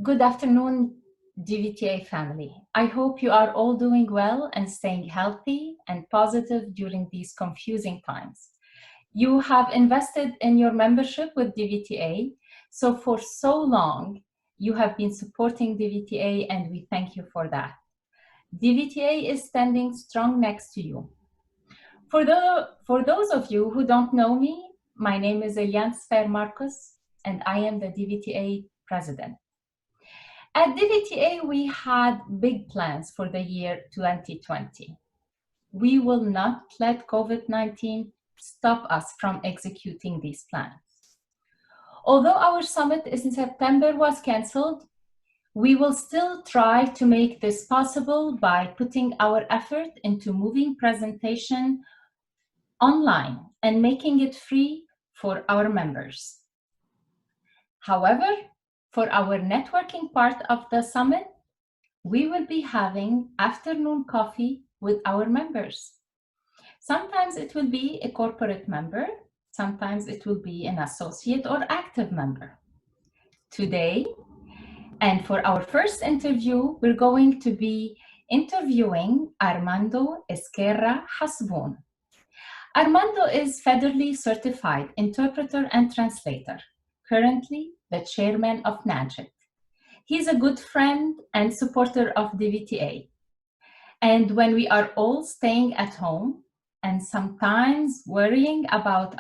Good afternoon, DVTA family. I hope you are all doing well and staying healthy and positive during these confusing times. You have invested in your membership with DVTA, so for so long, you have been supporting DVTA and we thank you for that. DVTA is standing strong next to you. For those of you who don't know me, my name is Eliane Sfeir-Markus and I am the DVTA President. At DVTA, we had big plans for the year 2020. We will not let COVID-19 stop us from executing these plans. Although our summit in September was canceled, we will still try to make this possible by putting our effort into moving presentation online and making it free for our members. However, for our networking part of the summit, we will be having afternoon coffee with our members. Sometimes it will be a corporate member, sometimes it will be an associate or active member. Today, and for our first interview, we're going to be interviewing Armando Ezquerra Hasbun. Armando is federally certified interpreter and translator, currently the chairman of NAJIT. He's a good friend and supporter of DVTA. And when we are all staying at home and sometimes worrying about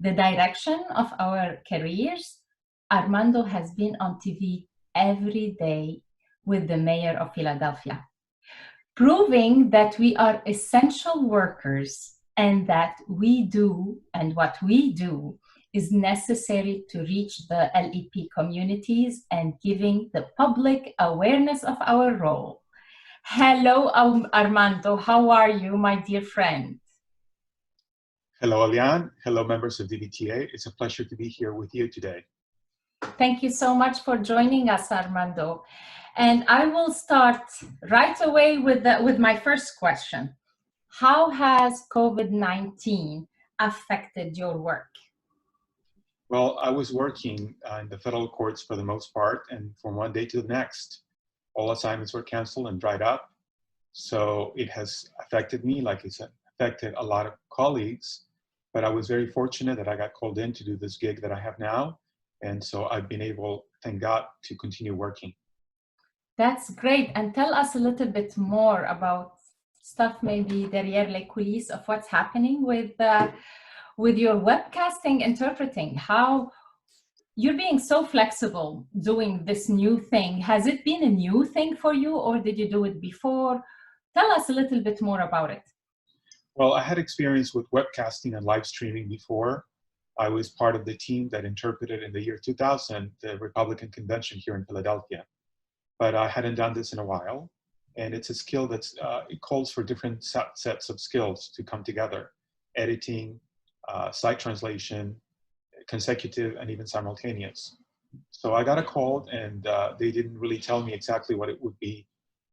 the direction of our careers, Armando has been on TV every day with the mayor of Philadelphia, proving that we are essential workers and that we do, and what we do, is necessary to reach the LEP communities and giving the public awareness of our role. Hello, Armando. How are you, my dear friend? Hello, Eliane. Hello, members of DVTA. It's a pleasure to be here with you today. Thank you so much for joining us, Armando. And I will start right away with my first question. How has COVID-19 affected your work? Well, I was working in the federal courts for the most part, and from one day to the next, all assignments were canceled and dried up. So it has affected me like it's affected a lot of colleagues, but I was very fortunate that I got called in to do this gig that I have now. And so I've been able, thank God, to continue working. That's great. And tell us a little bit more about stuff, maybe derrière les coulisses of what's happening with your webcasting interpreting. How you're being so flexible doing this new thing. Has it been a new thing for you, or did you do it before? Tell us a little bit more about it. Well, I had experience with webcasting and live streaming before. I was part of the team that interpreted in the year 2000 the Republican convention here in Philadelphia. But I hadn't done this in a while. And it's a skill that's, it calls for different sets of skills to come together. Editing, site translation, consecutive, and even simultaneous. So I got a call and they didn't really tell me exactly what it would be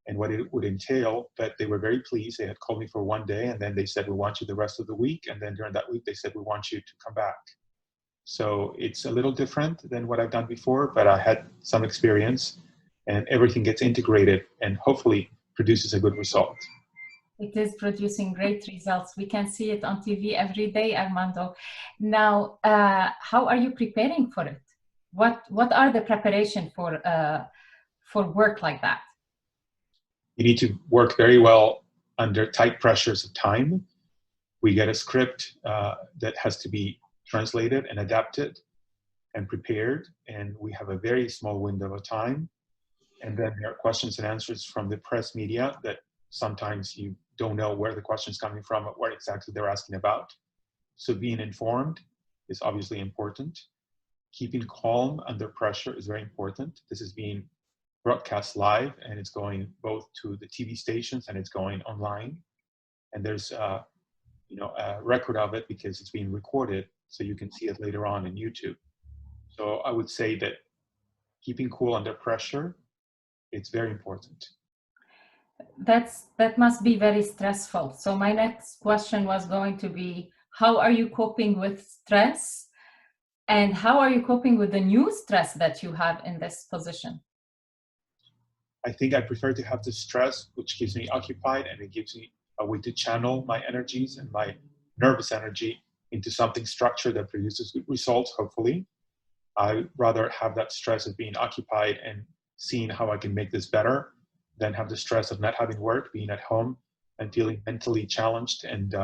and what it would entail, but they were very pleased. They had called me for one day and then they said, we want you the rest of the week. And then during that week, they said, we want you to come back. So it's a little different than what I've done before, but I had some experience and everything gets integrated and hopefully produces a good result. It is producing great results. We can see it on TV every day, Armando. Now, how are you preparing for it? What are the preparation for work like that? You need to work very well under tight pressures of time. We get a script that has to be translated and adapted and prepared, and we have a very small window of time. And then there are questions and answers from the press media that sometimes you don't know where the question's coming from or what exactly they're asking about. So being informed is obviously important. Keeping calm under pressure is very important. This is being broadcast live and it's going both to the TV stations and it's going online. And there's a record of it because it's being recorded so you can see it later on in YouTube. So I would say that keeping cool under pressure, it's very important. That must be very stressful. So my next question was going to be, how are you coping with stress? And how are you coping with the new stress that you have in this position? I think I prefer to have the stress, which keeps me occupied, and it gives me a way to channel my energies and my nervous energy into something structured that produces good results, hopefully. I rather have that stress of being occupied and seeing how I can make this better than have the stress of not having work, being at home, and feeling mentally challenged and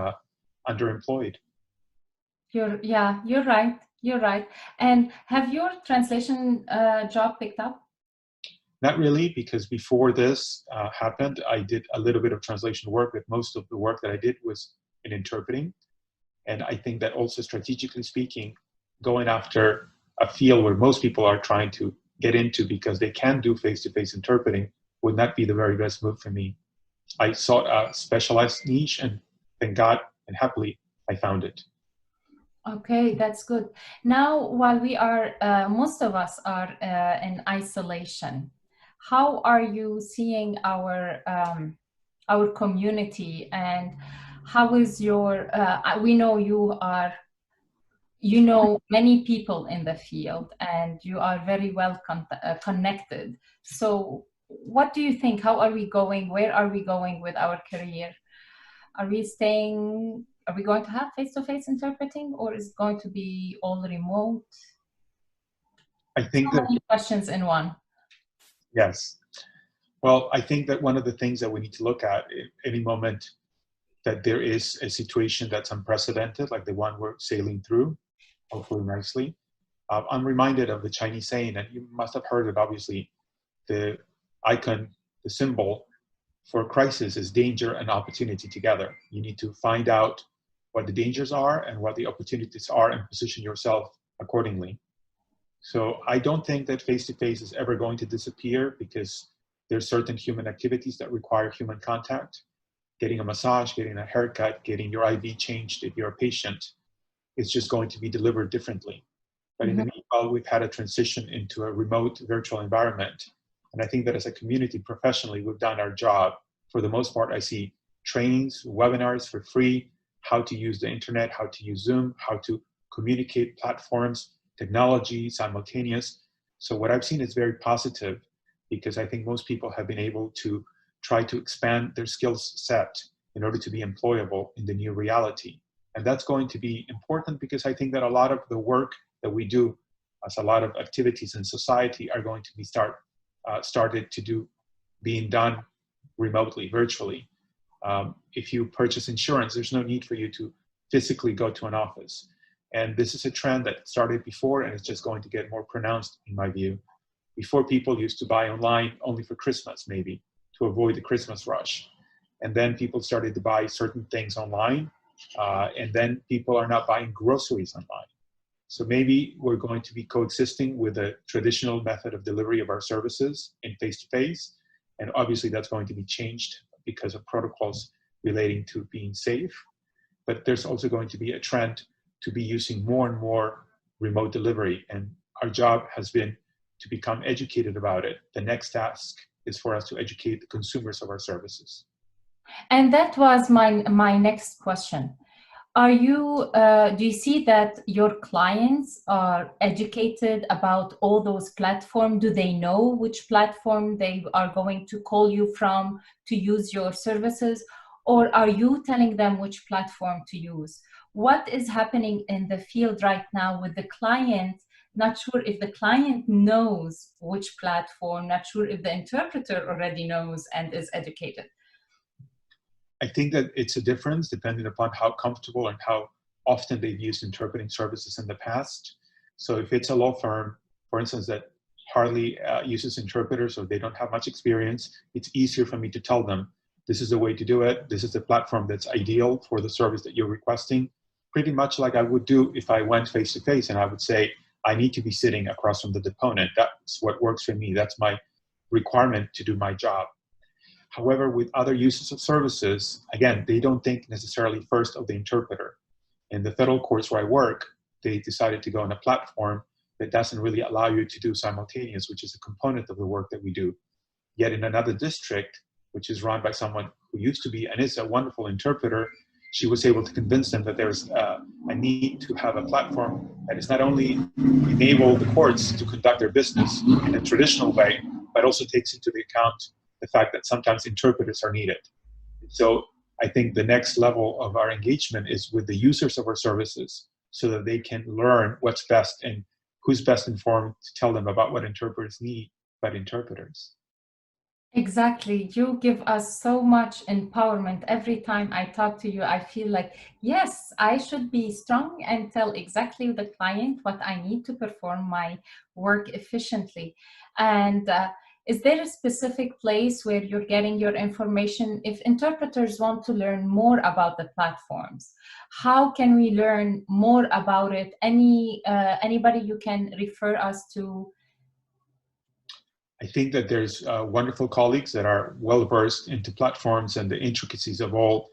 underemployed. You're right. You're right. And have your translation job picked up? Not really, because before this happened, I did a little bit of translation work, but most of the work that I did was in interpreting. And I think that also strategically speaking, going after a field where most people are trying to get into because they can do face-to-face interpreting would not be the very best move for me. I sought a specialized niche, and thank God and happily I found it. Okay, that's good. Now, while we are, most of us are in isolation, how are you seeing our community, and how is your, we know you know many people in the field, and you are very well connected. So what do you think? How are we going? Where are we going with our career? Are we going to have face-to-face interpreting, or is it going to be all remote? I think so many questions in one. Yes. Well, I think that one of the things that we need to look at in any moment that there is a situation that's unprecedented, like the one we're sailing through, hopefully nicely. I'm reminded of the Chinese saying, and you must have heard it, obviously, the icon, the symbol for crisis is danger and opportunity together. You need to find out what the dangers are and what the opportunities are and position yourself accordingly. So I don't think that face-to-face is ever going to disappear, because there's certain human activities that require human contact. Getting a massage, getting a haircut, getting your IV changed if you're a patient, it's just going to be delivered differently. But in the meanwhile, we've had a transition into a remote virtual environment. And I think that as a community, professionally, we've done our job. For the most part, I see trainings, webinars for free, how to use the internet, how to use Zoom, how to communicate platforms, technology, simultaneous. So what I've seen is very positive, because I think most people have been able to try to expand their skills set in order to be employable in the new reality. And that's going to be important, because I think that a lot of the work that we do, as a lot of activities in society, are going to be started to do, being done remotely, virtually. If you purchase insurance, there's no need for you to physically go to an office. And this is a trend that started before, and it's just going to get more pronounced, in my view. Before, people used to buy online only for Christmas, maybe, to avoid the Christmas rush. And then people started to buy certain things online, and then people are now buying groceries online. So maybe we're going to be coexisting with a traditional method of delivery of our services in face-to-face. And obviously that's going to be changed because of protocols relating to being safe. But there's also going to be a trend to be using more and more remote delivery. And our job has been to become educated about it. The next task is for us to educate the consumers of our services. And that was my next question. Do you see that your clients are educated about all those platforms? Do they know which platform they are going to call you from to use your services? Or are you telling them which platform to use? What is happening in the field right now with the client? Not sure if the client knows which platform, not sure if the interpreter already knows and is educated. I think that it's a difference depending upon how comfortable and how often they've used interpreting services in the past. So if it's a law firm, for instance, that hardly uses interpreters, or they don't have much experience, it's easier for me to tell them, this is the way to do it. This is the platform that's ideal for the service that you're requesting. Pretty much like I would do if I went face-to-face, and I would say, I need to be sitting across from the deponent. That's what works for me. That's my requirement to do my job. However, with other uses of services, again, they don't think necessarily first of the interpreter. In the federal courts where I work, they decided to go on a platform that doesn't really allow you to do simultaneous, which is a component of the work that we do. Yet in another district, which is run by someone who used to be and is a wonderful interpreter, she was able to convince them that there's a need to have a platform that is not only enable the courts to conduct their business in a traditional way, but also takes into account the fact that sometimes interpreters are needed. So I think the next level of our engagement is with the users of our services so that they can learn what's best and who's best informed to tell them about what interpreters need, but interpreters. Exactly. You give us so much empowerment. Every time I talk to you, I feel like, yes, I should be strong and tell exactly the client what I need to perform my work efficiently. And is there a specific place where you're getting your information? If interpreters want to learn more about the platforms, how can we learn more about it? Anybody you can refer us to? I think that there's wonderful colleagues that are well versed into platforms and the intricacies of all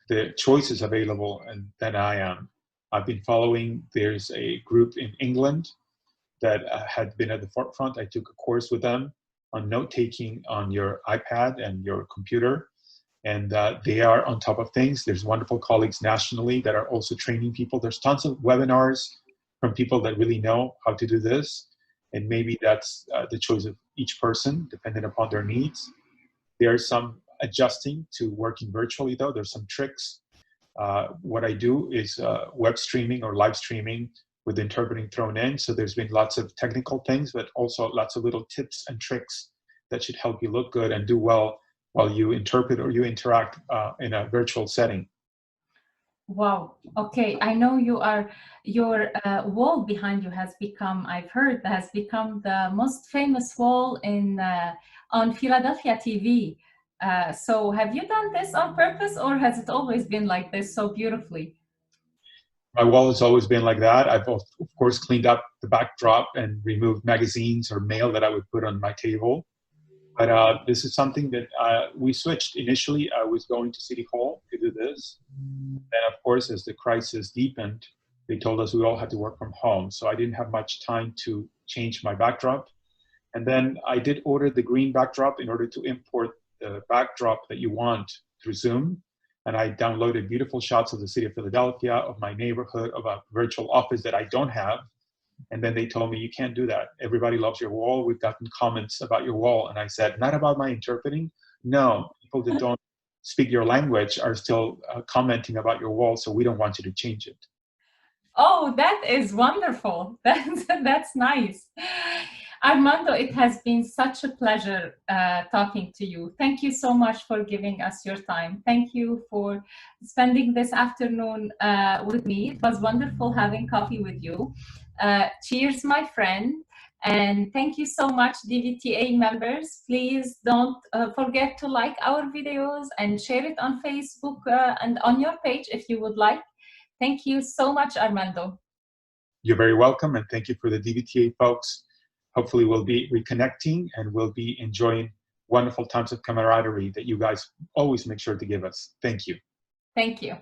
the choices available and than I am. I've been following, there's a group in England that had been at the forefront. I took a course with them on note-taking on your iPad and your computer, and they are on top of things. There's wonderful colleagues nationally that are also training people. There's tons of webinars from people that really know how to do this, and maybe that's the choice of each person, depending upon their needs. There's some adjusting to working virtually, though. There's some tricks. What I do is web streaming or live streaming with interpreting thrown in. So there's been lots of technical things, but also lots of little tips and tricks that should help you look good and do well while you interpret or you interact in a virtual setting. Wow. Okay. I know your wall behind you has become, I've heard, has become the most famous wall in on Philadelphia TV. So have you done this on purpose, or has it always been like this so beautifully? My wall has always been like that. I've of course cleaned up the backdrop and removed magazines or mail that I would put on my table. But this is something that we switched. Initially, I was going to City Hall to do this. Then, of course, as the crisis deepened, they told us we all had to work from home. So I didn't have much time to change my backdrop. And then I did order the green backdrop in order to import the backdrop that you want through Zoom. And I downloaded beautiful shots of the city of Philadelphia, of my neighborhood, of a virtual office that I don't have. And then they told me, you can't do that. Everybody loves your wall. We've gotten comments about your wall. And I said, not about my interpreting. No, people that don't speak your language are still commenting about your wall. So we don't want you to change it. Oh, that is wonderful. That's nice. Armando, it has been such a pleasure talking to you. Thank you so much for giving us your time. Thank you for spending this afternoon with me. It was wonderful having coffee with you. Cheers, my friend. And thank you so much, DVTA members. Please don't forget to like our videos and share it on Facebook and on your page if you would like. Thank you so much, Armando. You're very welcome, and thank you for the DVTA folks. Hopefully we'll be reconnecting and we'll be enjoying wonderful times of camaraderie that you guys always make sure to give us. Thank you. Thank you.